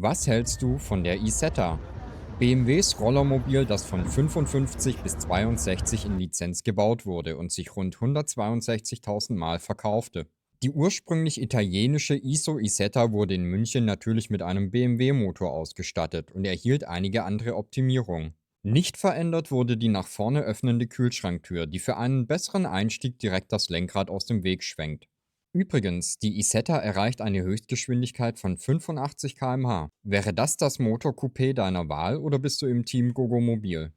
Was hältst du von der Isetta? BMWs Rollermobil, das von 55 bis 62 in Lizenz gebaut wurde und sich rund 162.000 Mal verkaufte. Die ursprünglich italienische ISO Isetta wurde in München natürlich mit einem BMW-Motor ausgestattet und erhielt einige andere Optimierungen. Nicht verändert wurde die nach vorne öffnende Kühlschranktür, die für einen besseren Einstieg direkt das Lenkrad aus dem Weg schwenkt. Übrigens, die Isetta erreicht eine Höchstgeschwindigkeit von 85 km/h. Wäre das Motorcoupé deiner Wahl oder bist du im Team Gogomobil?